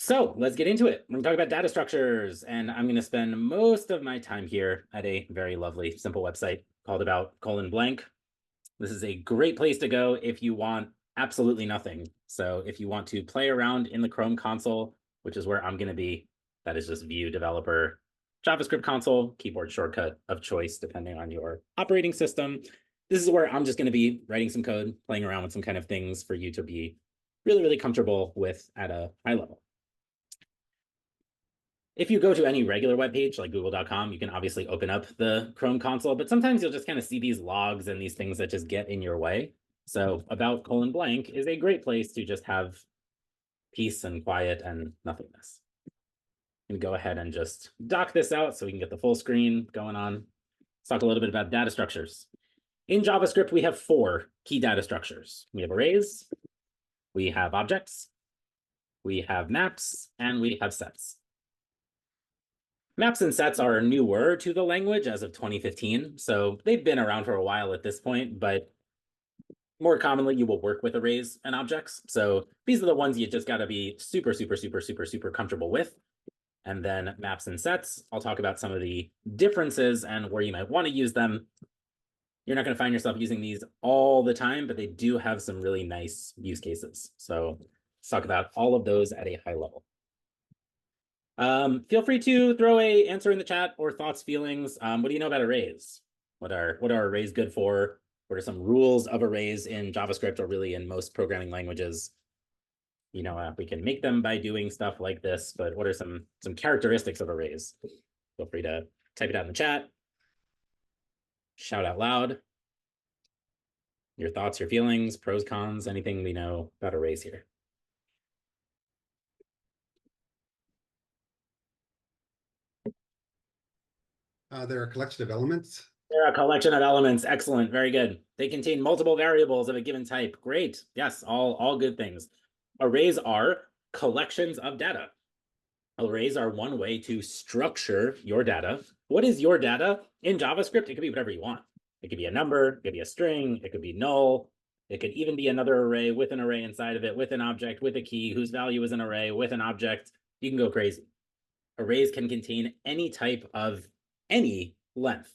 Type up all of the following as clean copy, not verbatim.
So let's get into it. We're going to talk about data structures, and I'm going to spend most of my time here at a very lovely, simple website called about:_blank. This is a great place to go if you want absolutely nothing. So if you want to play around in the Chrome console, which is where I'm going to be, that is just View Developer JavaScript console, keyboard shortcut of choice, depending on your operating system. This is where I'm just going to be writing some code, playing around with some kind of things for you to be really, really comfortable with at a high level. If you go to any regular web page like google.com, you can obviously open up the Chrome console, but sometimes you'll just kind of see these logs and these things that just get in your way. So about:_blank is a great place to just have peace and quiet and nothingness. And go ahead and just dock this out so we can get the full screen going on. Let's talk a little bit about data structures. In JavaScript, we have 4 key data structures. We have arrays, we have objects, we have maps, and we have sets. Maps and sets are newer to the language as of 2015, so they've been around for a while at this point, but more commonly you will work with arrays and objects. So these are the ones you just got to be super comfortable with. And then maps and sets, I'll talk about some of the differences and where you might want to use them. You're not going to find yourself using these all the time, but they do have some really nice use cases. So let's talk about all of those at a high level. Feel free to throw a answer in the chat or thoughts, feelings. What do you know about arrays? What are arrays good for? What are some rules of arrays in JavaScript or really in most programming languages? You know, we can make them by doing stuff like this, but what are some characteristics of arrays? Feel free to type it out in the chat. Shout out loud. Your thoughts, your feelings, pros, cons, anything we know about arrays here. They're a collection of elements. They're a collection of elements. Excellent. Very good. They contain multiple variables of a given type. Great. Yes, all good things. Arrays are collections of data. Arrays are one way to structure your data. What is your data? In JavaScript, it could be whatever you want. It could be a number, it could be a string, it could be null. It could even be another array with an array inside of it, with an object, with a key whose value is an array, with an object. You can go crazy. Arrays can contain any type of any length.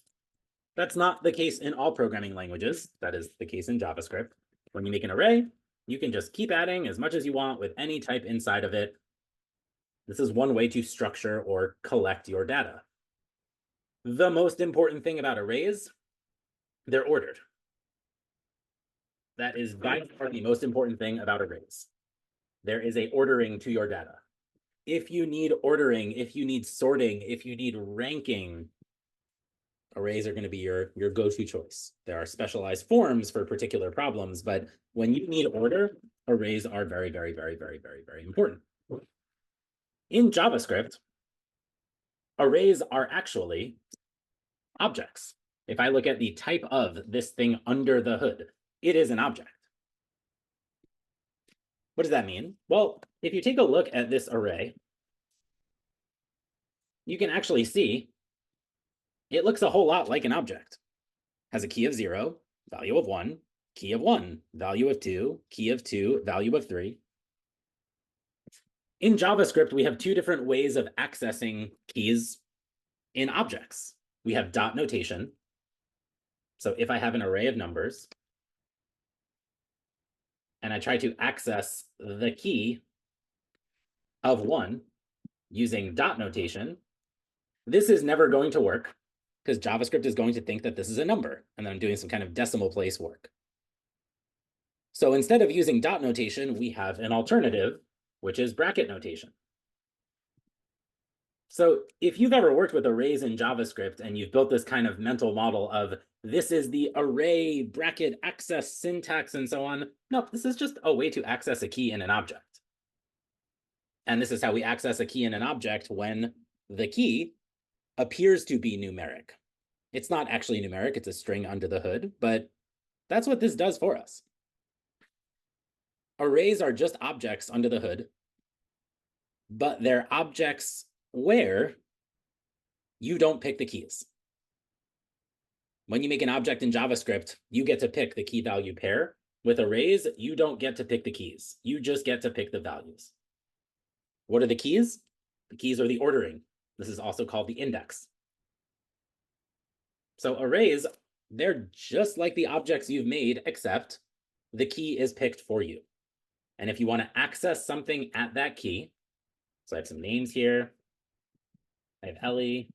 That's not the case in all programming languages. That is the case in JavaScript. When you make an array, you can just keep adding as much as you want with any type inside of it. This is one way to structure or collect your data. The most important thing about arrays, they're ordered. That is by far the most important thing about arrays. There is a ordering to your data. If you need ordering, if you need sorting, if you need ranking, arrays are going to be your go-to choice. There are specialized forms for particular problems, but when you need order, arrays are very important. In JavaScript, arrays are actually objects. If I look at the type of this thing under the hood, it is an object. What does that mean? Well, if you take a look at this array, you can actually see it looks a whole lot like an object. Has a key of 0, value of 1, key of 1, value of 2, key of 2, value of 3. In JavaScript, we have 2 different ways of accessing keys in objects. We have dot notation. So if I have an array of numbers and I try to access the key of 1 using dot notation, this is never going to work because JavaScript is going to think that this is a number and then I'm doing some kind of decimal place work. So instead of using dot notation, we have an alternative, which is bracket notation. So if you've ever worked with arrays in JavaScript and you've built this kind of mental model of this is the array bracket access syntax and so on, no, this is just a way to access a key in an object. And this is how we access a key in an object when the key appears to be numeric. It's not actually numeric, it's a string under the hood, but that's what this does for us. Arrays are just objects under the hood, but they're objects where you don't pick the keys. When you make an object in JavaScript, you get to pick the key value pair. With arrays, you don't get to pick the keys. You just get to pick the values. What are the keys? The keys are the ordering. This is also called the index. So arrays, they're just like the objects you've made, except the key is picked for you. And if you want to access something at that key, so I have some names here. I have Ellie,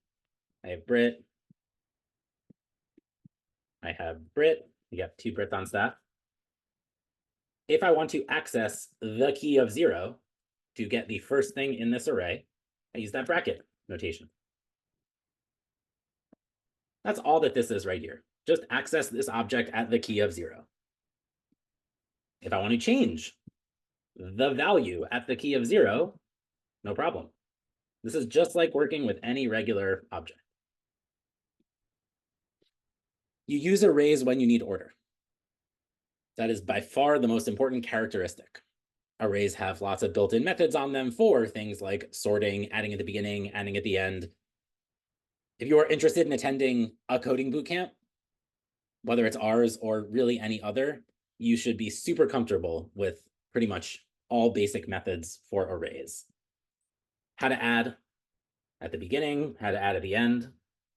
I have Britt, I have Britt. You got 2 Brits on staff. If I want to access the key of 0 to get the first thing in this array, I use that bracket notation. That's all that this is right here. Just access this object at the key of 0. If I want to change the value at the key of 0, no problem. This is just like working with any regular object. You use arrays when you need order. That is by far the most important characteristic. Arrays have lots of built-in methods on them for things like sorting, adding at the beginning, adding at the end. If you are interested in attending a coding bootcamp, whether it's ours or really any other, you should be super comfortable with pretty much all basic methods for arrays. How to add at the beginning, how to add at the end,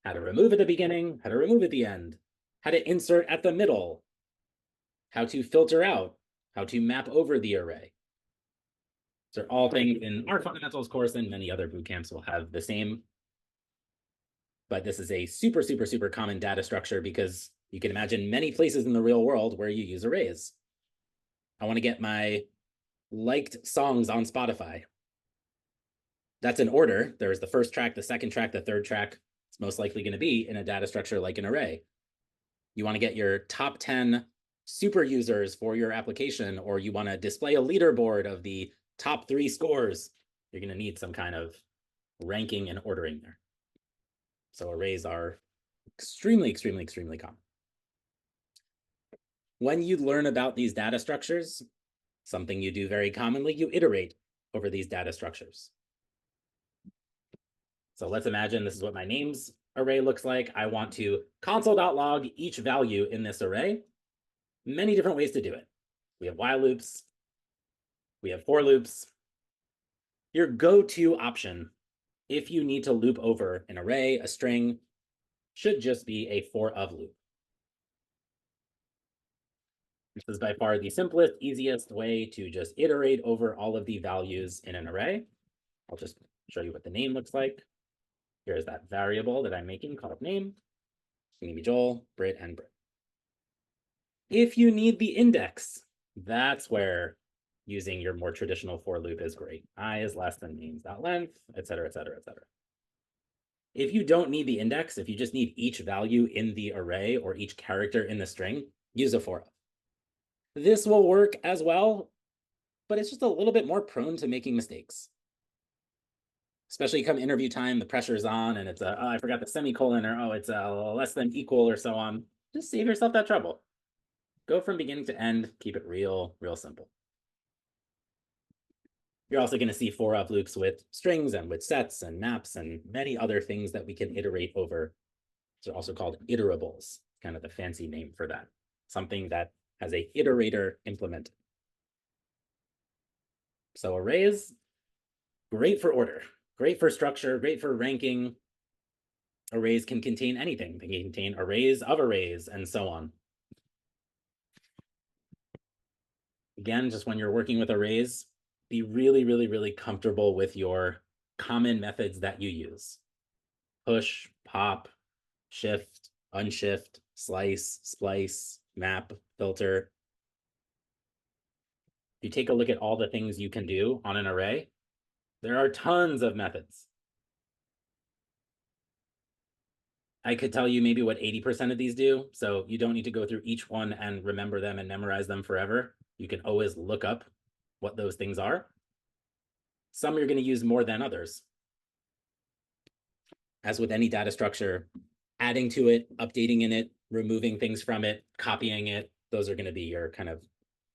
how to remove at the beginning, how to remove at the end, how to insert at the middle, how to filter out, how to map over the array. These are all things in our fundamentals course, and many other boot camps will have the same. But this is a super, super, super common data structure because you can imagine many places in the real world where you use arrays. I want to get my liked songs on Spotify. That's an order. There's the first track, the second track, the third track. It's most likely going to be in a data structure like an array. You want to get your top 10 super users for your application, or you want to display a leaderboard of the top 3 scores, you're going to need some kind of ranking and ordering there. So arrays are extremely, extremely, extremely common. When you learn about these data structures, something you do very commonly, you iterate over these data structures. So let's imagine this is what my names array looks like. I want to console.log each value in this array. Many different ways to do it. We have while loops. We have for loops. Your go-to option, if you need to loop over an array, a string, should just be a for of loop. This is by far the simplest, easiest way to just iterate over all of the values in an array. I'll just show you what the name looks like. Here's that variable that I'm making called name. It's going to be Joel, Britt, and Britt. If you need the index, that's where using your more traditional for loop is great. I is less than names.length, et cetera, et cetera, et cetera. If you don't need the index, if you just need each value in the array or each character in the string, use a for of. This will work as well, but it's just a little bit more prone to making mistakes. Especially come interview time, the pressure's on, and it's oh, I forgot the semicolon, or oh, it's less than equal, or so on. Just save yourself that trouble. Go from beginning to end, keep it real, real simple. You're also going to see for of loops with strings and with sets and maps and many other things that we can iterate over. They're also called iterables, kind of the fancy name for that. Something that has a iterator implemented. So arrays, great for order, great for structure, great for ranking. Arrays can contain anything. They can contain arrays of arrays and so on. Again, just when you're working with arrays, be really, really, really comfortable with your common methods that you use. Push, pop, shift, unshift, slice, splice, map, filter. If you take a look at all the things you can do on an array, there are tons of methods. I could tell you maybe what 80% of these do, so you don't need to go through each one and remember them and memorize them forever. You can always look up what those things are. Some you're going to use more than others. As with any data structure, adding to it, updating in it, removing things from it, copying it, those are going to be your kind of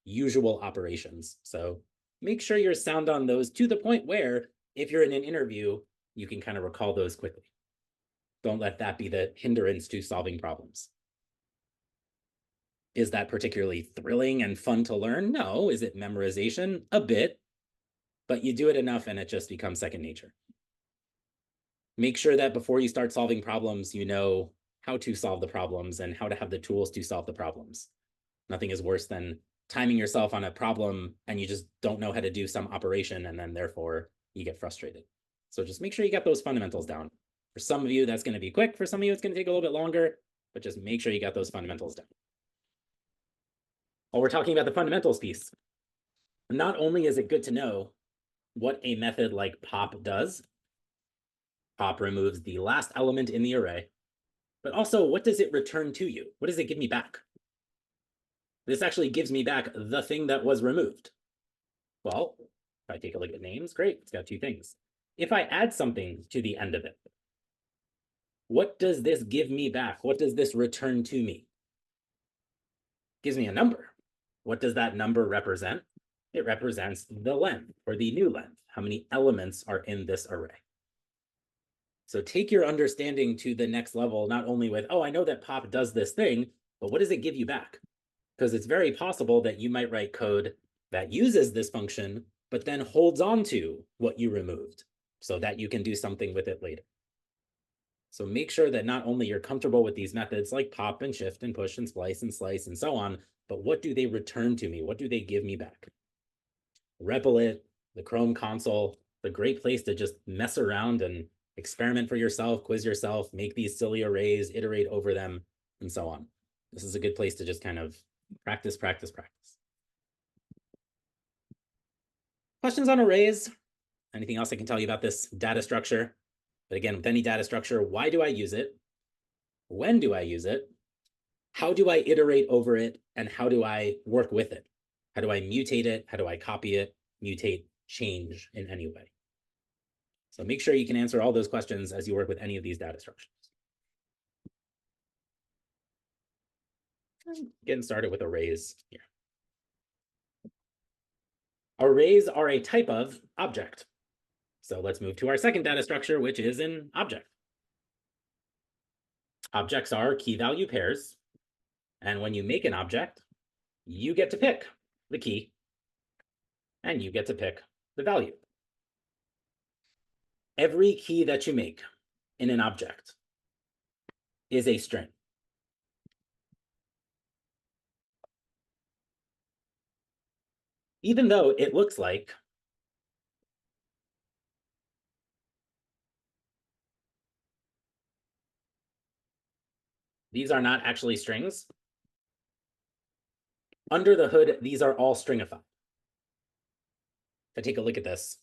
usual operations. So make sure you're sound on those to the point where if you're in an interview, you can kind of recall those quickly. Don't let that be the hindrance to solving problems. Is that particularly thrilling and fun to learn? No. Is it memorization? A bit. but you do it enough and it just becomes second nature. Make sure that before you start solving problems, you know how to solve the problems and how to have the tools to solve the problems. Nothing is worse than timing yourself on a problem and you just don't know how to do some operation, and then therefore you get frustrated. So just make sure you get those fundamentals down. For some of you, that's going to be quick. For some of you, it's going to take a little bit longer, but just make sure you got those fundamentals down. While we're talking about the fundamentals piece, not only is it good to know what a method like pop does, pop removes the last element in the array, but also what does it return to you? What does it give me back? This actually gives me back the thing that was removed. Well, if I take a look at names, great, it's got two things. If I add something to the end of it, what does this give me back? What does this return to me? It gives me a number. What does that number represent? It represents the length, or the new length. How many elements are in this array? So take your understanding to the next level, not only with, oh, I know that pop does this thing, but what does it give you back? Because it's very possible that you might write code that uses this function, but then holds on to what you removed so that you can do something with it later. So make sure that not only you're comfortable with these methods like pop and shift and push and splice and slice and so on, but what do they return to me? What do they give me back? Replit, the Chrome console, a great place to just mess around and experiment for yourself, quiz yourself, make these silly arrays, iterate over them, and so on. This is a good place to just kind of practice, practice, practice. Questions on arrays? Anything else I can tell you about this data structure? But again, with any data structure, why do I use it? When do I use it? How do I iterate over it? And how do I work with it? How do I mutate it? How do I copy it, mutate, change in any way? So make sure you can answer all those questions as you work with any of these data structures. Getting started with arrays here. Arrays are a type of object. So let's move to our second data structure, which is an object. Objects are key value pairs. And when you make an object, you get to pick the key and you get to pick the value. Every key that you make in an object is a string. Even though it looks like these are not actually strings, under the hood, these are all stringified. If I take a look at this,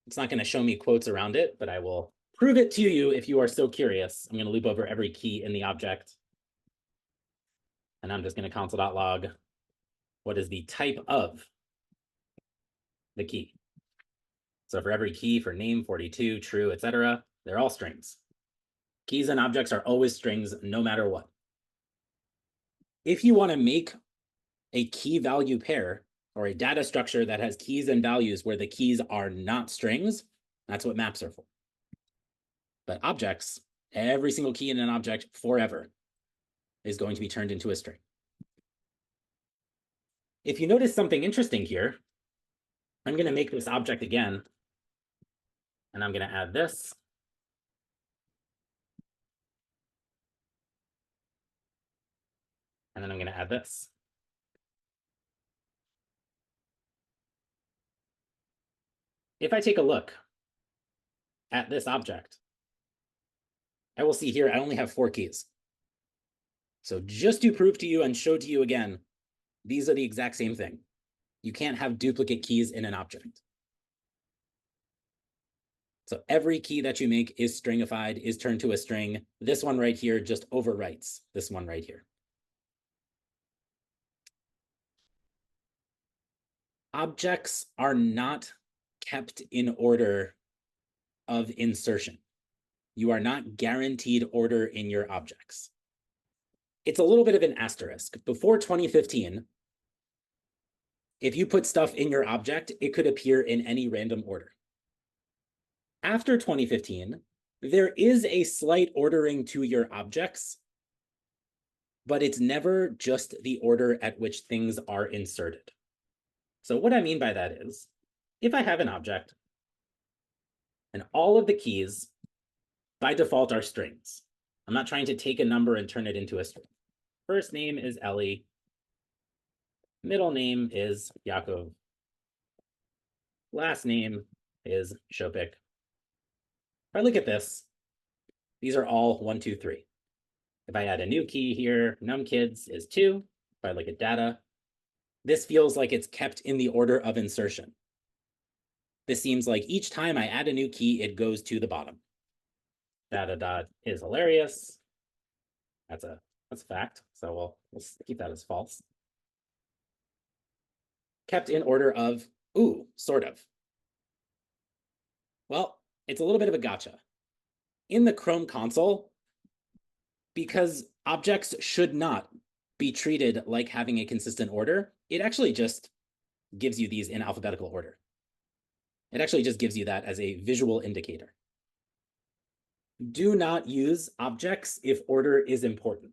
it's not going to show me quotes around it, but I will prove it to you if you are so curious. I'm going to loop over every key in the object. And I'm just going to console.log what is the type of the key. So for every key, for name, 42, true, etc., they're all strings. Keys and objects are always strings, no matter what. If you want to make a key value pair or a data structure that has keys and values where the keys are not strings, that's what maps are for. But objects, every single key in an object forever is going to be turned into a string. If you notice something interesting here, I'm going to make this object again, and I'm going to add this. And then I'm going to add this. If I take a look at this object, I will see here I only have 4 keys. So just to prove to you and show to you again, these are the exact same thing. You can't have duplicate keys in an object. So every key that you make is stringified, is turned to a string. This one right here just overwrites this one right here. Objects are not kept in order of insertion. You are not guaranteed order in your objects. It's a little bit of an asterisk. Before 2015, if you put stuff in your object, it could appear in any random order. After 2015, there is a slight ordering to your objects, but it's never just the order at which things are inserted. So what I mean by that is, if I have an object and all of the keys by default are strings, I'm not trying to take a number and turn it into a string. First name is Ellie. Middle name is Yaakov. Last name is Shopik. If I look at this, these are all 1, 2, 3. If I add a new key here, numkids is 2. If I look at data, this feels like it's kept in the order of insertion. This seems like each time I add a new key, it goes to the bottom. Data dot is hilarious. That's a fact. So we'll keep that as false. Kept in order of, ooh, sort of. Well, it's a little bit of a gotcha. In the Chrome console, because objects should not be treated like having a consistent order, it actually just gives you these in alphabetical order. It actually just gives you that as a visual indicator. Do not use objects if order is important.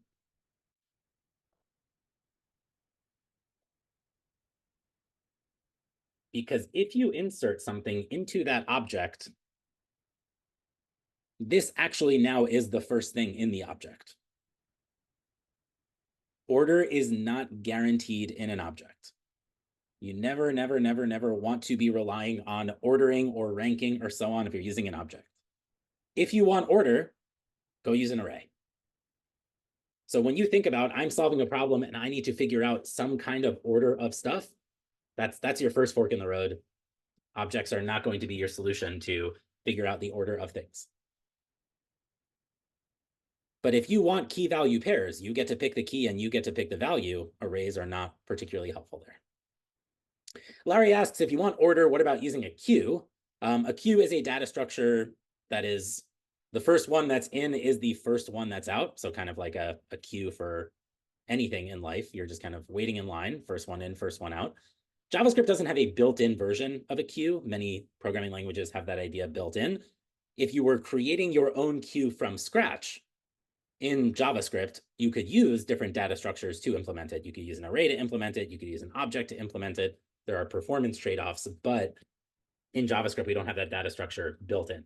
Because if you insert something into that object, this actually now is the first thing in the object. Order is not guaranteed in an object. You never, never, never, never want to be relying on ordering or ranking or so on if you're using an object. If you want order, go use an array. So when you think about, I'm solving a problem and I need to figure out some kind of order of stuff, that's your first fork in the road. Objects are not going to be your solution to figure out the order of things. But if you want key value pairs, you get to pick the key and you get to pick the value. Arrays are not particularly helpful there. Larry asks, if you want order, what about using a queue? A queue is a data structure that is the first one that's in is the first one that's out. So kind of like a queue for anything in life. You're just kind of waiting in line, first one in, first one out. JavaScript doesn't have a built-in version of a queue. Many programming languages have that idea built in. If you were creating your own queue from scratch in JavaScript, you could use different data structures to implement it. You could use an array to implement it. You could use an object to implement it. There are performance trade-offs, but in JavaScript, we don't have that data structure built in.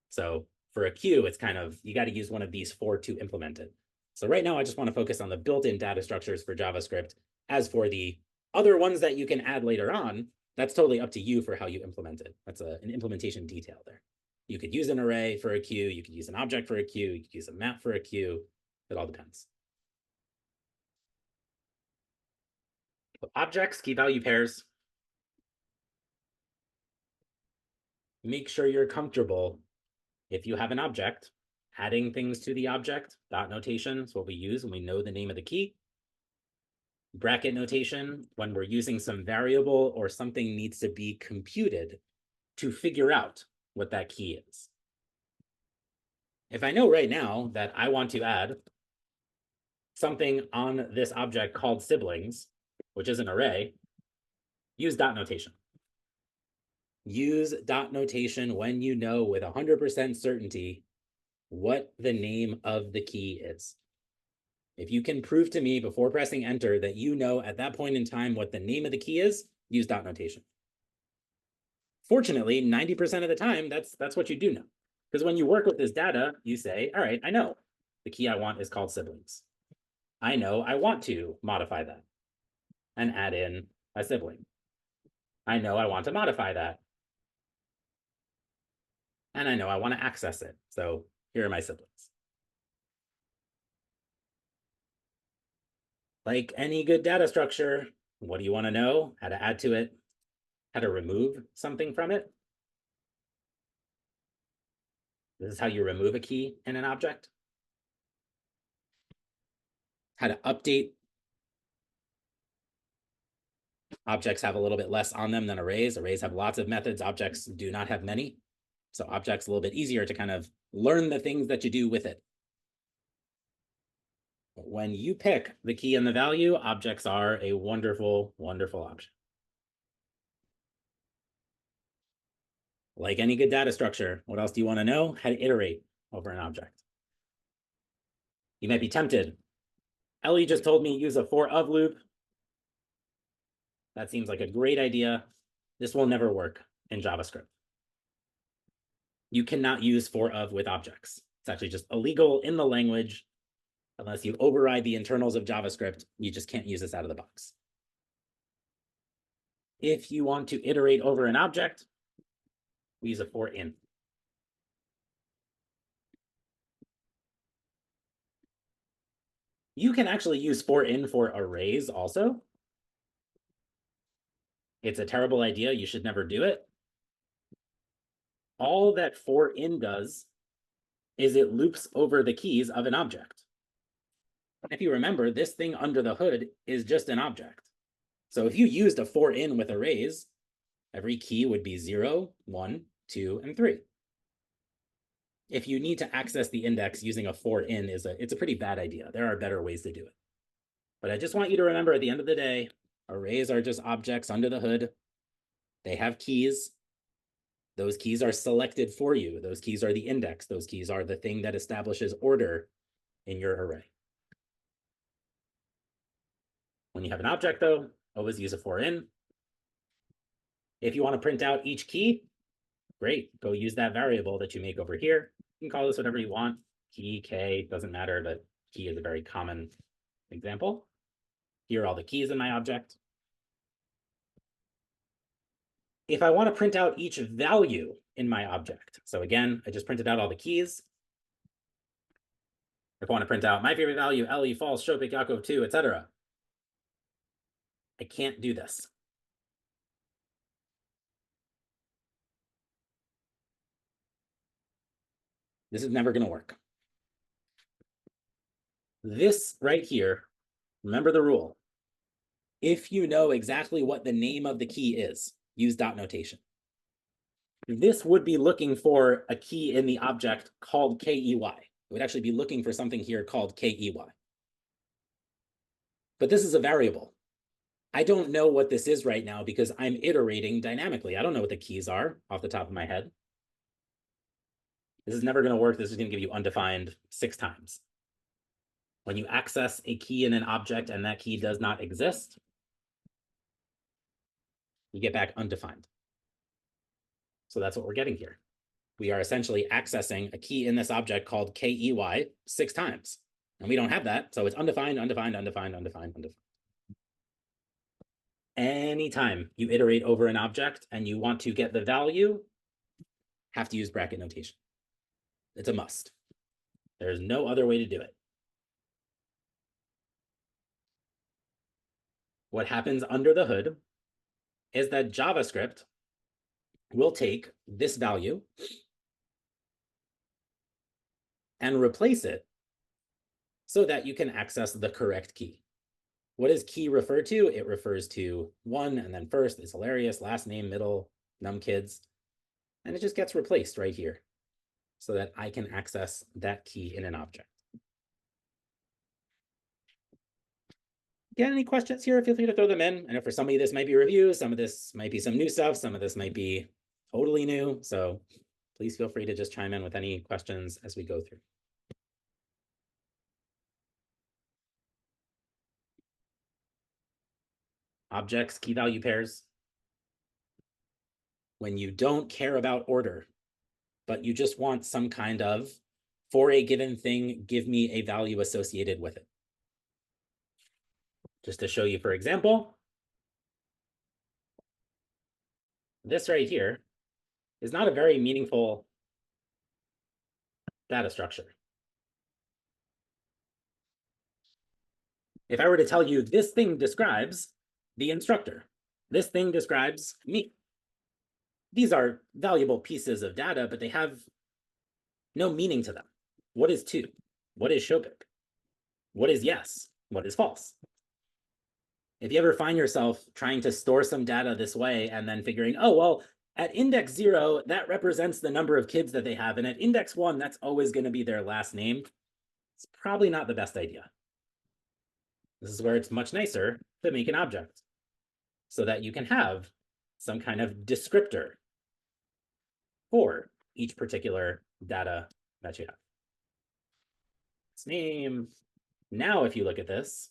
So for a queue, it's kind of, you got to use one of these 4 to implement it. So right now, I just want to focus on the built-in data structures for JavaScript. As for the other ones that you can add later on, that's totally up to you for how you implement it. That's an implementation detail there. You could use an array for a queue. You could use an object for a queue. You could use a map for a queue. It all depends. Objects, key value pairs. Make sure you're comfortable if you have an object, adding things to the object. Dot notation is what we use when we know the name of the key. Bracket notation, when we're using some variable or something needs to be computed to figure out what that key is. If I know right now that I want to add something on this object called siblings, which is an array, use dot notation. Use dot notation when you know with 100% certainty what the name of the key is. If you can prove to me before pressing enter that you know at that point in time what the name of the key is, use dot notation. Fortunately, 90% of the time, that's what you do know. Because when you work with this data, you say, all right, I know the key I want is called siblings. I know I want to modify that and add in a sibling. I know I want to modify that. And I know I want to access it. So here are my siblings. Like any good data structure, what do you want to know? How to add to it, how to remove something from it. This is how you remove a key in an object. How to update. Objects have a little bit less on them than arrays. Arrays have lots of methods. Objects do not have many. So objects a little bit easier to kind of learn the things that you do with it. When you pick the key and the value, objects are a wonderful, wonderful option. Like any good data structure, what else do you want to know? How to iterate over an object. You might be tempted. Ellie just told me use a for of loop. That seems like a great idea. This will never work in JavaScript. You cannot use for of with objects. It's actually just illegal in the language. Unless you override the internals of JavaScript, you just can't use this out of the box. If you want to iterate over an object, we use a for in. You can actually use for in for arrays also. It's a terrible idea. You should never do it. All that for in does is it loops over the keys of an object. If you remember, this thing under the hood is just an object. So if you used a for in with arrays, every key would be 0, 1, 2, and 3. If you need to access the index using a for in, it's a pretty bad idea. There are better ways to do it. But I just want you to remember at the end of the day, arrays are just objects under the hood. They have keys. Those keys are selected for you. Those keys are the index. Those keys are the thing that establishes order in your array. When you have an object, though, always use a for in. If you want to print out each key, great. Go use that variable that you make over here. You can call this whatever you want. Key, K, doesn't matter, but key is a very common example. Here are all the keys in my object. If I want to print out each value in my object, so again, I just printed out all the keys. If I want to print out my favorite value, Ellie, false, Shopik, Yaakov 2, etc., I can't do this. This is never going to work. This right here, remember the rule. If you know exactly what the name of the key is, use dot notation. This would be looking for a key in the object called KEY. It would actually be looking for something here called KEY. But this is a variable. I don't know what this is right now because I'm iterating dynamically. I don't know what the keys are off the top of my head. This is never going to work. This is going to give you undefined 6 times. When you access a key in an object and that key does not exist, you get back undefined. So that's what we're getting here. We are essentially accessing a key in this object called KEY 6 times. And we don't have that, so it's undefined, undefined, undefined, undefined, undefined. Anytime you iterate over an object and you want to get the value, have to use bracket notation. It's a must. There's no other way to do it. What happens under the hood is that JavaScript will take this value and replace it so that you can access the correct key. What does key refer to? It refers to 1 and then first. It's hilarious. Last name, middle, num kids. And it just gets replaced right here so that I can access that key in an object. Get any questions here? Feel free to throw them in. I know for somebody this might be review, some of this might be some new stuff, some of this might be totally new. So please feel free to just chime in with any questions as we go through. Objects, key value pairs. When you don't care about order, but you just want some kind of, for a given thing, give me a value associated with it. Just to show you, for example, this right here is not a very meaningful data structure. If I were to tell you this thing describes the instructor, this thing describes me, these are valuable pieces of data, but they have no meaning to them. What is 2? What is Shopik? What is yes? What is false? If you ever find yourself trying to store some data this way and then figuring, oh, well, at index 0, that represents the number of kids that they have. And at index 1, that's always going to be their last name. It's probably not the best idea. This is where it's much nicer to make an object so that you can have some kind of descriptor for each particular data that you have. Its name. Now, if you look at this,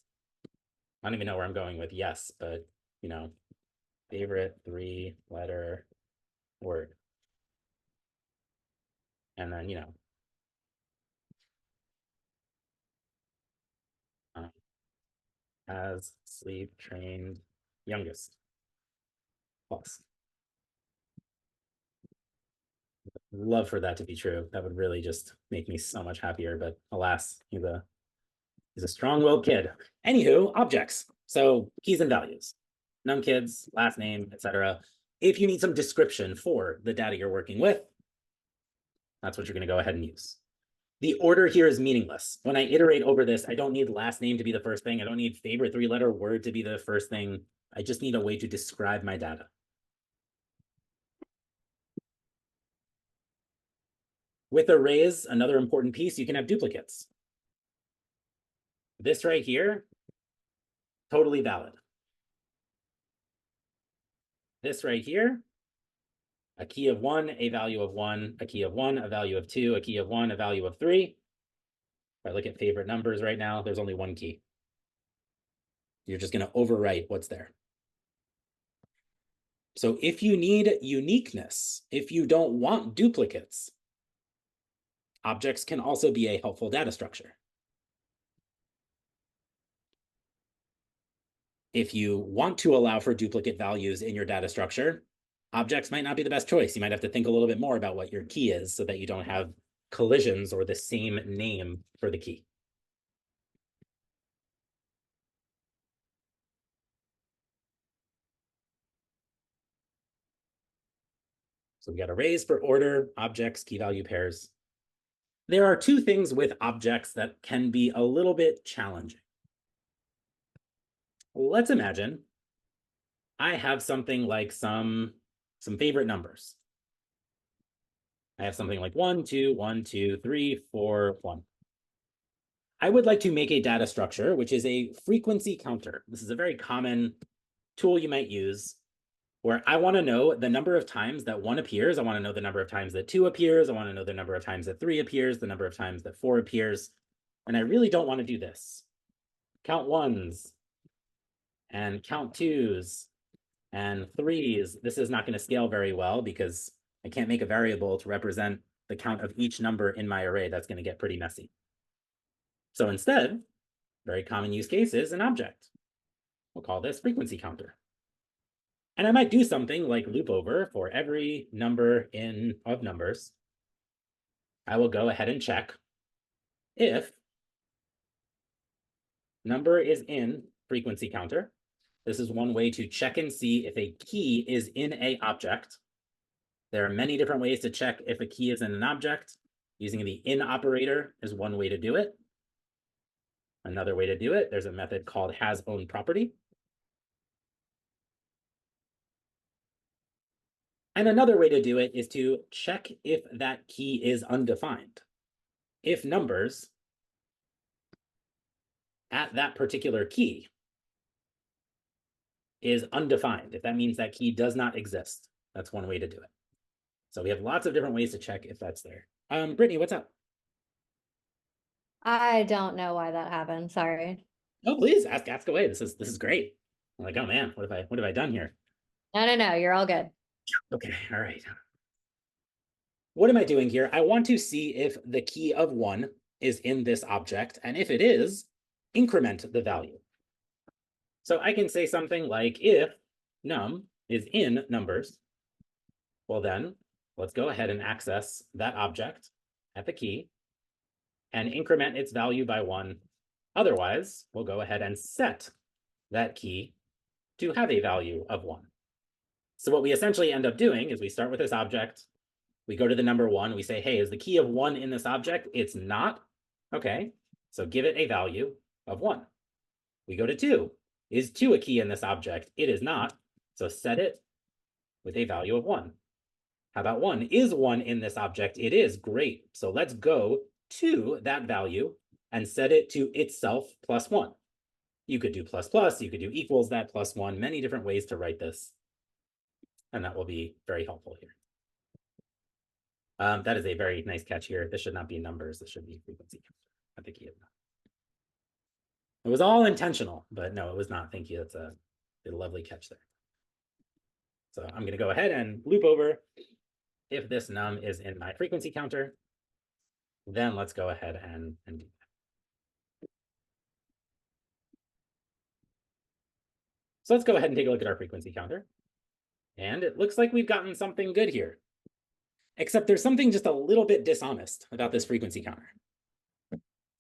I don't even know where I'm going with yes, but favorite 3-letter word. And then, has sleep trained youngest plus. Love for that to be true. That would really just make me so much happier. But alas, he's a strong-willed kid. Anywho, objects. So keys and values. Num kids, last name, etc. If you need some description for the data you're working with, that's what you're going to go ahead and use. The order here is meaningless. When I iterate over this, I don't need last name to be the first thing. I don't need favorite 3-letter word to be the first thing. I just need a way to describe my data. With arrays, another important piece, you can have duplicates. This right here, totally valid. This right here, a key of 1, a value of 1, a key of 1, a value of 2, a key of 1, a value of 3. If I look at favorite numbers right now, there's only one key. You're just going to overwrite what's there. So if you need uniqueness, if you don't want duplicates, objects can also be a helpful data structure. If you want to allow for duplicate values in your data structure, objects might not be the best choice. You might have to think a little bit more about what your key is so that you don't have collisions or the same name for the key. So we got arrays for order, objects, key value pairs. There are two things with objects that can be a little bit challenging. Let's imagine I have something like some favorite numbers. I have something like 1, 2, 1, 2, 3, 4, 1. I would like to make a data structure, which is a frequency counter. This is a very common tool you might use where I want to know the number of times that 1 appears. I want to know the number of times that 2 appears. I want to know the number of times that 3 appears, the number of times that 4 appears. And I really don't want to do this. Count 1s and count 2s and 3s. This is not going to scale very well because I can't make a variable to represent the count of each number in my array. That's going to get pretty messy. So instead, very common use case is an object. We'll call this frequency counter. And I might do something like loop over for every number of numbers. I will go ahead and check if number is in frequency counter. This is one way to check and see if a key is in a object. There are many different ways to check if a key is in an object. Using the in operator is one way to do it. Another way to do it, there's a method called hasOwnProperty. And another way to do it is to check if that key is undefined. If numbers at that particular key is undefined, if that means that key does not exist, that's one way to do it. So we have lots of different ways to check if that's there. Brittany, what's up? I don't know why that happened. Sorry. Oh, please ask away. This is great. I'm like, oh man, what have I done here? No. You're all good. Okay, all right. What am I doing here? I want to see if the key of 1 is in this object, and if it is, increment the value. So I can say something like if num is in numbers, well then, let's go ahead and access that object at the key and increment its value by 1. Otherwise, we'll go ahead and set that key to have a value of 1. So what we essentially end up doing is we start with this object, we go to the number 1, we say, hey, is the key of 1 in this object? It's not. Okay, so give it a value of 1. We go to 2. Is 2 a key in this object? It is not. So set it with a value of 1. How about 1? Is 1 in this object? It is. Great. So let's go to that value and set it to itself plus 1. You could do plus plus, you could do equals that plus 1, many different ways to write this. And that will be very helpful here. That is a very nice catch here. This should not be numbers. This should be frequency counter at the key of that. It was all intentional, but no, it was not. Thank you. That's a lovely catch there. So I'm going to go ahead and loop over. If this num is in my frequency counter, then let's go ahead and do that. So let's go ahead and take a look at our frequency counter. And it looks like we've gotten something good here. Except there's something just a little bit dishonest about this frequency counter.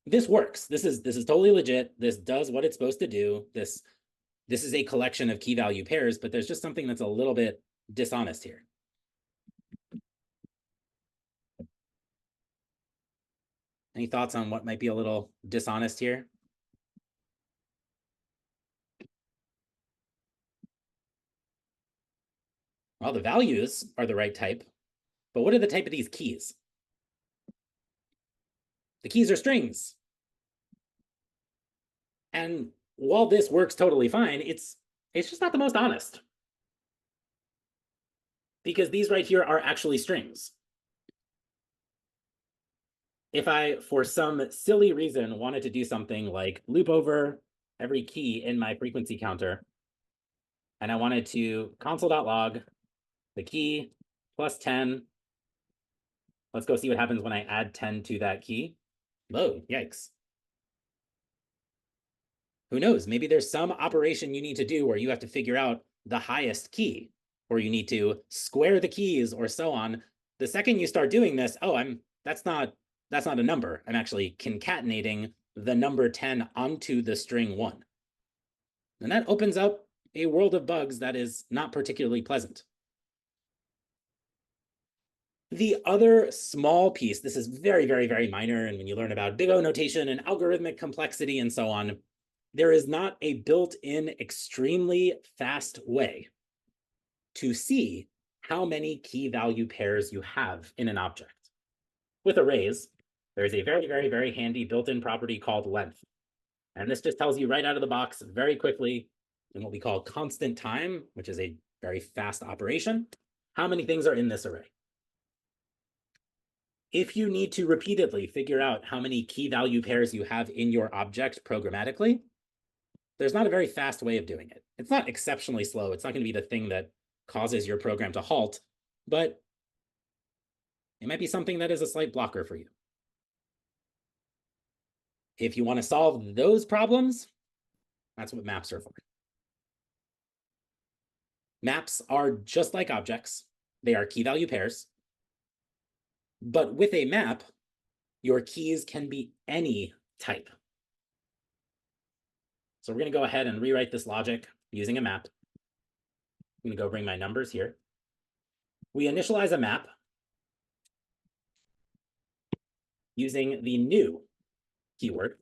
This works. This is totally legit. This does what it's supposed to do. This is a collection of key value pairs, but there's just something that's a little bit dishonest here. Any thoughts on what might be a little dishonest here? Well, the values are the right type, but what are the type of these keys? The keys are strings. And while this works totally fine, it's just not the most honest. Because these right here are actually strings. If I, for some silly reason, wanted to do something like loop over every key in my frequency counter, and I wanted to console.log the key plus 10. Let's go see what happens when I add 10 to that key. Whoa, yikes. Who knows? Maybe there's some operation you need to do where you have to figure out the highest key, or you need to square the keys or so on. The second you start doing this, that's not a number. I'm actually concatenating the number 10 onto the string 1. And that opens up a world of bugs that is not particularly pleasant. The other small piece, this is very, very, very minor, and when you learn about big O notation and algorithmic complexity and so on, there is not a built-in extremely fast way to see how many key value pairs you have in an object. With arrays, there's a very, very, very handy built-in property called length. And this just tells you right out of the box very quickly in what we call constant time, which is a very fast operation, how many things are in this array. If you need to repeatedly figure out how many key value pairs you have in your object programmatically, there's not a very fast way of doing it. It's not exceptionally slow. It's not going to be the thing that causes your program to halt, but it might be something that is a slight blocker for you. If you want to solve those problems, that's what maps are for. Maps are just like objects. They are key value pairs. But with a map, your keys can be any type. So we're going to go ahead and rewrite this logic using a map. I'm going to go bring my numbers here. We initialize a map using the new keyword.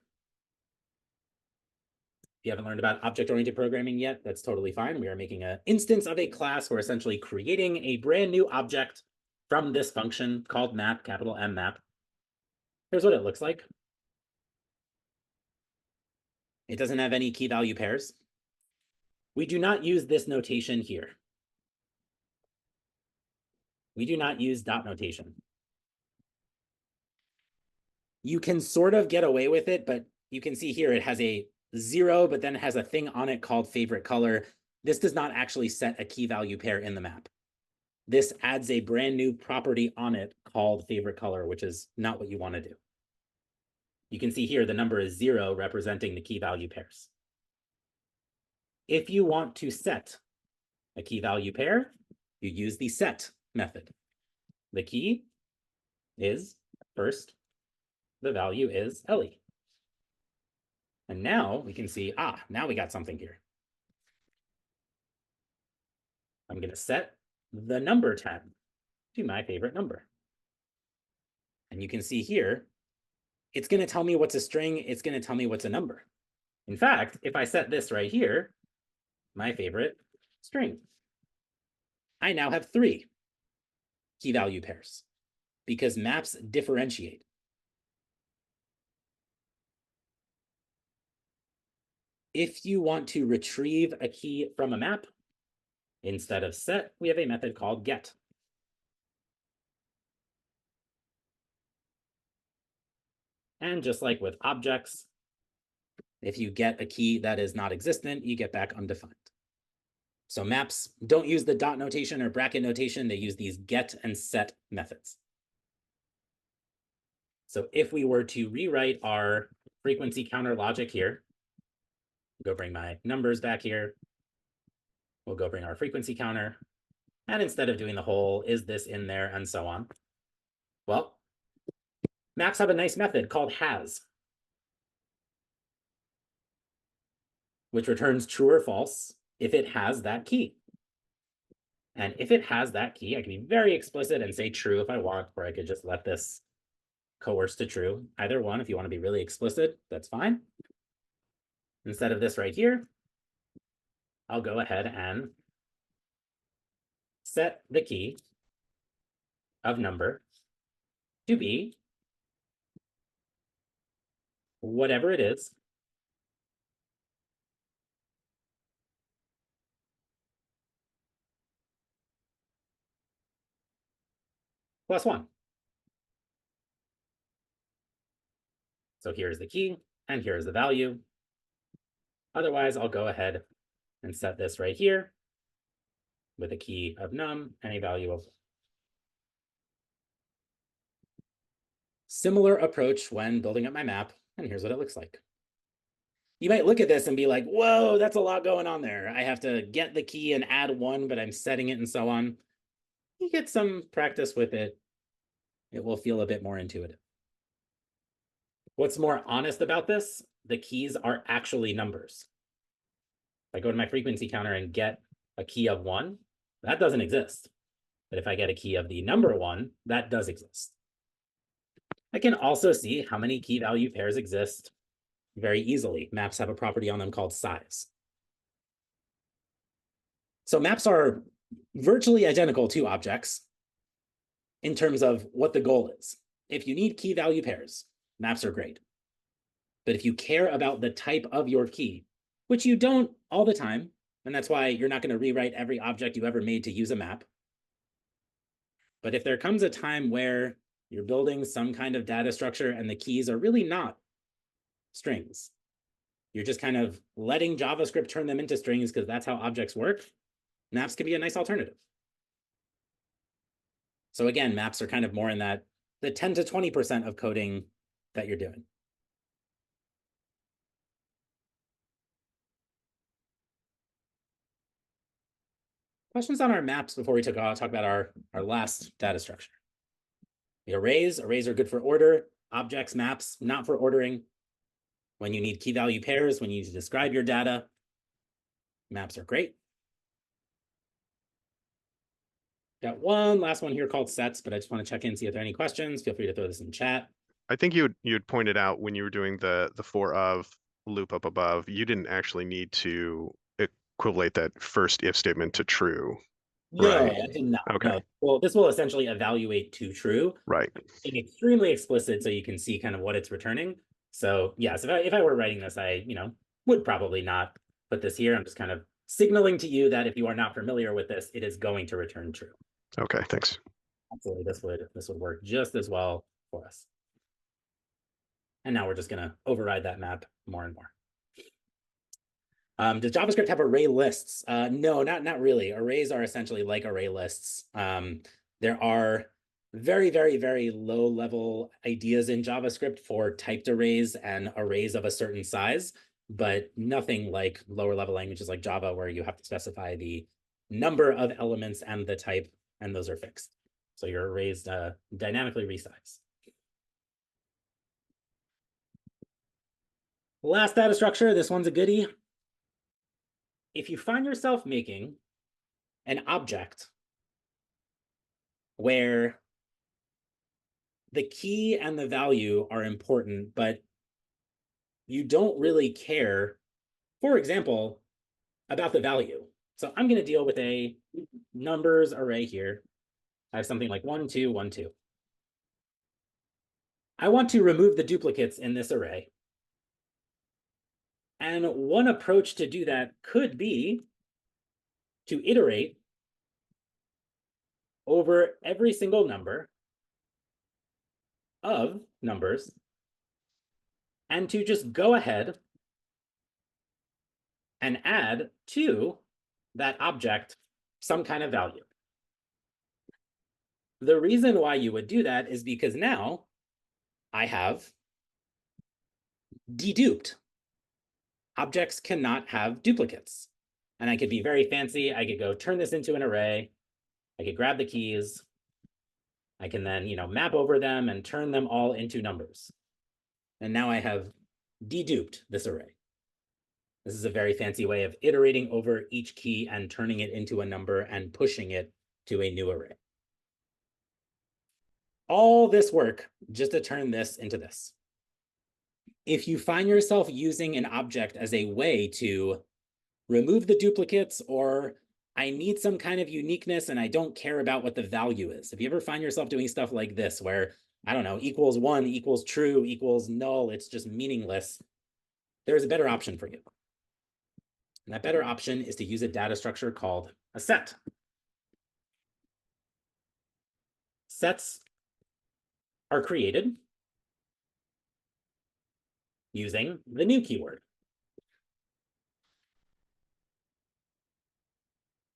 If you haven't learned about object-oriented programming yet, that's totally fine. We are making an instance of a class. We're essentially creating a brand new object from this function called map, capital M map. Here's what it looks like. It doesn't have any key value pairs. We do not use this notation here. We do not use dot notation. You can sort of get away with it, but you can see here it has a 0, but then it has a thing on it called favorite color. This does not actually set a key value pair in the map. This adds a brand new property on it called favorite color, which is not what you want to do. You can see here the number is 0, representing the key value pairs. If you want to set a key value pair, you use the set method. The key is first, the value is Ellie. And now we can see, now we got something here. I'm going to set the number 10 to my favorite number. And you can see here, it's going to tell me what's a string. It's going to tell me what's a number. In fact, if I set this right here, my favorite string, I now have 3 key value pairs because maps differentiate. If you want to retrieve a key from a map, instead of set, we have a method called get. And just like with objects, if you get a key that is not existent, you get back undefined. So maps don't use the dot notation or bracket notation. They use these get and set methods. So if we were to rewrite our frequency counter logic here, go bring my numbers back here. We'll go bring our frequency counter. And instead of doing the whole is this in there and so on, well, maps have a nice method called has, which returns true or false if it has that key. And if it has that key, I can be very explicit and say true if I want, or I could just let this coerce to true. Either one, if you want to be really explicit, that's fine. Instead of this right here, I'll go ahead and set the key of number to be whatever it is plus 1. So here's the key, and here's the value. Otherwise, I'll go ahead and set this right here with a key of num and a value of. Similar approach when building up my map, and here's what it looks like. You might look at this and be like, whoa, that's a lot going on there. I have to get the key and add 1, but I'm setting it and so on. You get some practice with it, it will feel a bit more intuitive. What's more honest about this? The keys are actually numbers. If I go to my frequency counter and get a key of 1, that doesn't exist. But if I get a key of the number 1, that does exist. I can also see how many key value pairs exist very easily. Maps have a property on them called size. So maps are virtually identical to objects in terms of what the goal is. If you need key value pairs, maps are great. But if you care about the type of your key, which you don't all the time, and that's why you're not going to rewrite every object you ever made to use a map. But if there comes a time where you're building some kind of data structure and the keys are really not strings, you're just kind of letting JavaScript turn them into strings because that's how objects work, maps can be a nice alternative. So again, maps are kind of more in that the 10 to 20% of coding that you're doing. Questions on our maps before we talk about our last data structure. The arrays are good for order. Objects, maps, not for ordering. When you need key value pairs, when you need to describe your data, maps are great. Got one last one here called sets, but I just want to check in, see if there are any questions. Feel free to throw this in the chat. I think you had pointed out when you were doing the for of loop up above, you didn't actually need to equivalate that first if statement to true. No, right? I did not. Okay. No. Well, this will essentially evaluate to true. Right. Being extremely explicit so you can see kind of what it's returning. So yes, if I were writing this, I would probably not put this here. I'm just kind of signaling to you that if you are not familiar with this, it is going to return true. Okay, thanks. Absolutely, this would work just as well for us. And now we're just going to override that map more and more. Does JavaScript have array lists? No, not really. Arrays are essentially like array lists. There are very, very, very low level ideas in JavaScript for typed arrays and arrays of a certain size, but nothing like lower level languages like Java where you have to specify the number of elements and the type, and those are fixed. So your arrays dynamically resize. Last data structure, this one's a goodie. If you find yourself making an object where the key and the value are important, but you don't really care, for example, about the value. So I'm going to deal with a numbers array here. I have something like 1, 2, 1, 2. I want to remove the duplicates in this array. And one approach to do that could be to iterate over every single number of numbers and to just go ahead and add 2 that object some kind of value. The reason why you would do that is because now I have deduped. Objects cannot have duplicates. And I could be very fancy. I could go turn this into an array. I could grab the keys. I can then, map over them and turn them all into numbers. And now I have deduped this array. This is a very fancy way of iterating over each key and turning it into a number and pushing it to a new array. All this work just to turn this into this. If you find yourself using an object as a way to remove the duplicates, or I need some kind of uniqueness and I don't care about what the value is. If you ever find yourself doing stuff like this, where, I don't know, equals 1 equals true equals null, it's just meaningless, there's a better option for you. And that better option is to use a data structure called a set. Sets are created using the new keyword.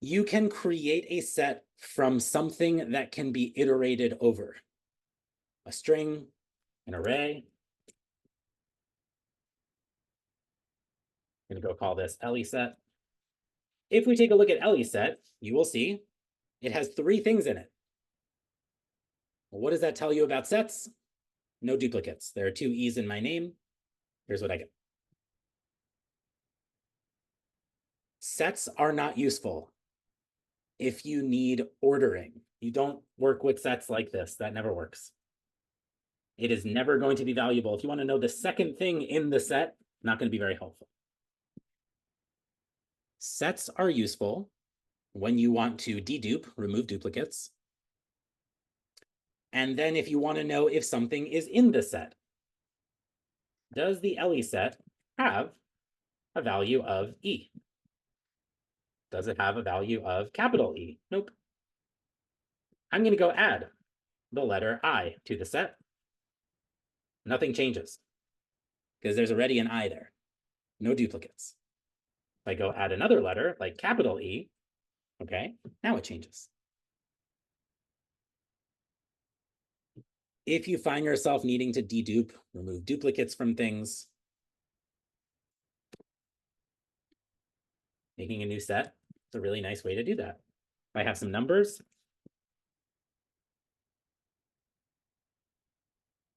You can create a set from something that can be iterated over. A string, an array. I'm going to go call this LESet. If we take a look at LESet, you will see it has 3 things in it. Well, what does that tell you about sets? No duplicates. There are 2 E's in my name. Here's what I get. Sets are not useful if you need ordering. You don't work with sets like this. That never works. It is never going to be valuable. If you want to know the second thing in the set, not going to be very helpful. Sets are useful when you want to dedupe, remove duplicates. And then if you want to know if something is in the set. Does the LESet have a value of E? Does it have a value of capital E? Nope. I'm going to go add the letter I to the set. Nothing changes because there's already an I there. No duplicates. If I go add another letter like capital E, okay, now it changes. If you find yourself needing to dedupe, remove duplicates from things, making a new set, it's a really nice way to do that. If I have some numbers,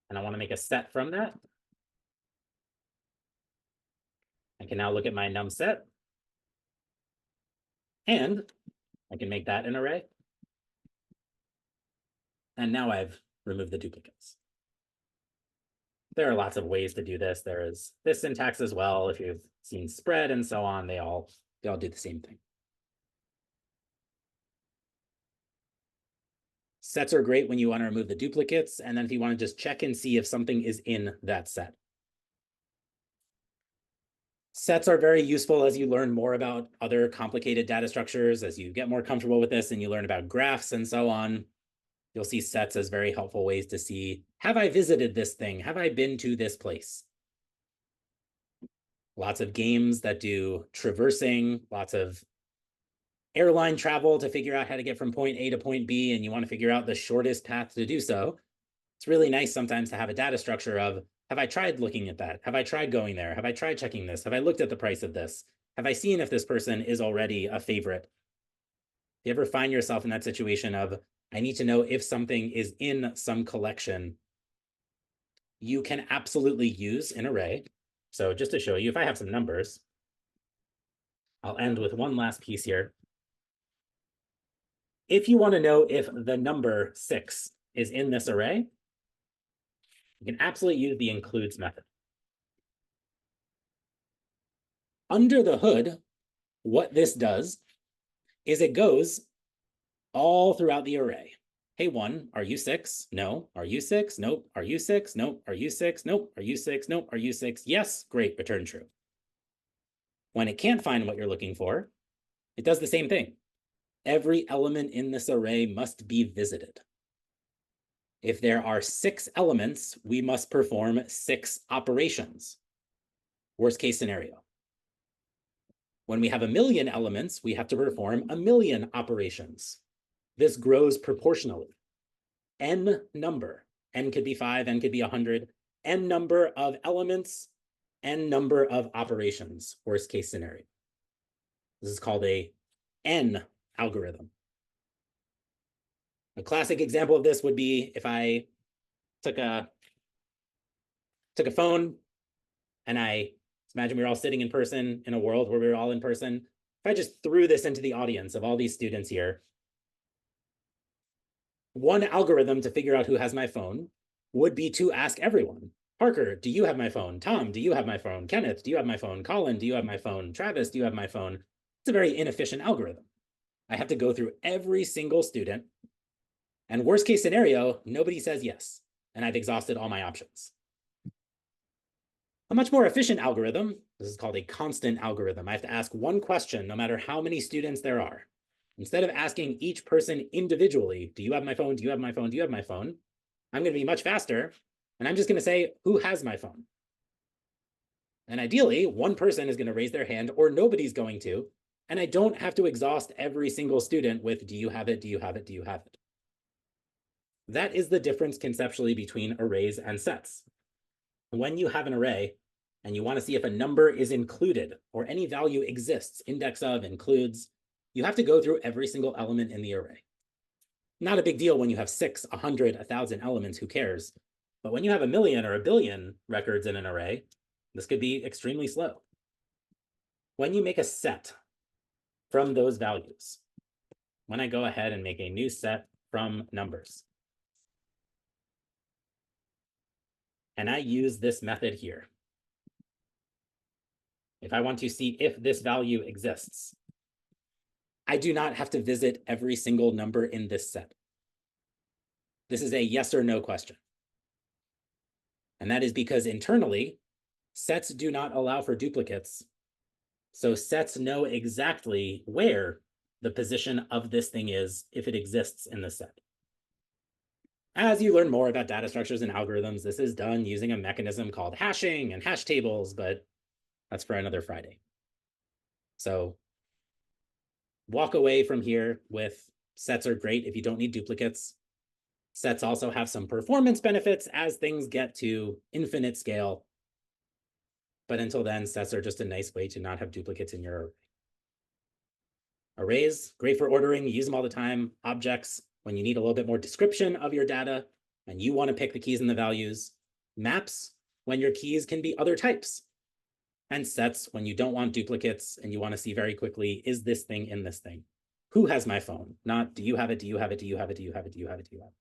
and I want to make a set from that, I can now look at my num set, and I can make that an array. And now I've removed the duplicates. There are lots of ways to do this. There is this syntax as well. If you've seen spread and so on, they all do the same thing. Sets are great when you want to remove the duplicates, and then if you want to just check and see if something is in that set. Sets are very useful as you learn more about other complicated data structures, as you get more comfortable with this and you learn about graphs and so on. You'll see sets as very helpful ways to see, have I visited this thing? Have I been to this place? Lots of games that do traversing, lots of airline travel to figure out how to get from point A to point B, and you want to figure out the shortest path to do so. It's really nice sometimes to have a data structure of, have I tried looking at that? Have I tried going there? Have I tried checking this? Have I looked at the price of this? Have I seen if this person is already a favorite? If you ever find yourself in that situation of, I need to know if something is in some collection, you can absolutely use an array. So just to show you, if I have some numbers, I'll end with one last piece here. If you want to know if the number 6 is in this array, you can absolutely use the includes method. Under the hood, what this does is it goes all throughout the array. Hey, 1, are you 6? No. Are you 6? Nope. Are you 6? Nope. Are you 6? Nope. Are you 6? Nope. Are you 6? Yes. Great. Return true. When it can't find what you're looking for, it does the same thing. Every element in this array must be visited. If there are 6 elements, we must perform 6 operations. Worst case scenario. When we have 1,000,000 elements, we have to perform 1,000,000 operations. This grows proportionally. N number, N could be 5, N could be 100, N number of elements, N number of operations, worst case scenario. This is called a N algorithm. A classic example of this would be if I took a phone and imagine we were all sitting in person in a world where we were all in person. If I just threw this into the audience of all these students here, one algorithm to figure out who has my phone would be to ask everyone, Parker, do you have my phone? Tom, do you have my phone? Kenneth, do you have my phone? Colin, do you have my phone? Travis, do you have my phone? It's a very inefficient algorithm. I have to go through every single student, and worst case scenario, nobody says yes, and I've exhausted all my options. A much more efficient algorithm, this is called a constant algorithm. I have to ask one question no matter how many students there are. Instead of asking each person individually, do you have my phone? Do you have my phone? Do you have my phone? I'm going to be much faster, and I'm just going to say, who has my phone? And ideally, one person is going to raise their hand, or nobody's going to, and I don't have to exhaust every single student with, do you have it? Do you have it? Do you have it? That is the difference conceptually between arrays and sets. When you have an array and you want to see if a number is included or any value exists, index of, includes, you have to go through every single element in the array. Not a big deal when you have 6, 100, 1,000 elements, who cares? But when you have 1,000,000 or 1,000,000,000 records in an array, this could be extremely slow. When you make a set from those values, when I go ahead and make a new set from numbers, and I use this method here, if I want to see if this value exists, I do not have to visit every single number in this set. This is a yes or no question. And that is because internally, sets do not allow for duplicates. So sets know exactly where the position of this thing is if it exists in the set. As you learn more about data structures and algorithms, this is done using a mechanism called hashing and hash tables, but that's for another Friday. So walk away from here with sets are great if you don't need duplicates. Sets also have some performance benefits as things get to infinite scale. But until then, sets are just a nice way to not have duplicates in your array. Arrays, great for ordering, use them all the time. Objects, when you need a little bit more description of your data and you want to pick the keys and the values. Maps, when your keys can be other types. And sets, when you don't want duplicates and you want to see very quickly, is this thing in this thing? Who has my phone? Not, do you have it? Do you have it? Do you have it? Do you have it? Do you have it? Do you have it?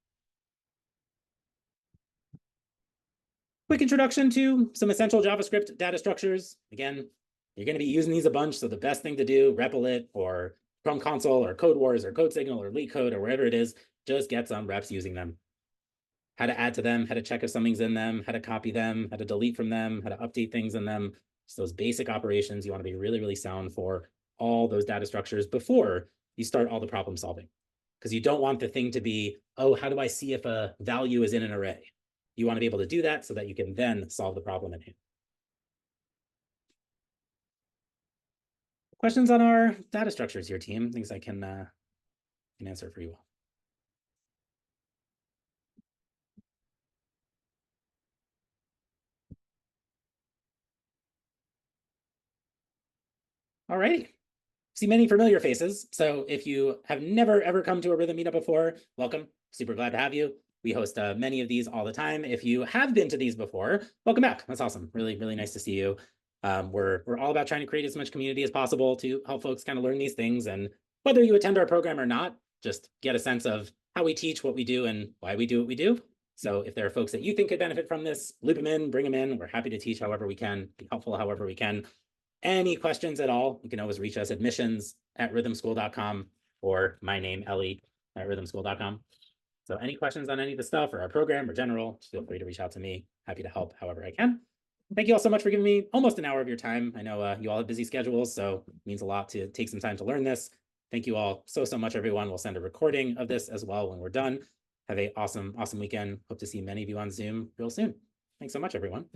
Quick introduction to some essential JavaScript data structures. Again, you're going to be using these a bunch, so the best thing to do, REPL or Chrome Console or Code Wars or Code Signal or LeetCode or wherever it is, just get some reps using them. How to add to them, how to check if something's in them, how to copy them, how to delete from them, how to update things in them. So those basic operations, you want to be really, really sound for all those data structures before you start all the problem solving. Because you don't want the thing to be, oh, how do I see if a value is in an array? You want to be able to do that so that you can then solve the problem at hand. Questions on our data structures here, team? Things I can answer for you all. All right. See many familiar faces. So if you have never, ever come to a Rithm meetup before, welcome. Super glad to have you. We host many of these all the time. If you have been to these before, welcome back. That's awesome. Really, really nice to see you. We're all about trying to create as much community as possible to help folks kind of learn these things. And whether you attend our program or not, just get a sense of how we teach, what we do, and why we do what we do. So if there are folks that you think could benefit from this, loop them in, bring them in. We're happy to teach however we can, be helpful however we can. Any questions at all, you can always reach us admissions@rhythmschool.com or my name, Ellie, @rhythmschool.com. So any questions on any of the stuff or our program or general, just feel free to reach out to me. Happy to help however I can. Thank you all so much for giving me almost an hour of your time. I know you all have busy schedules, so it means a lot to take some time to learn this. Thank you all so much, everyone. We'll send a recording of this as well when we're done. Have an awesome weekend. Hope to see many of you on Zoom real soon. Thanks so much, everyone.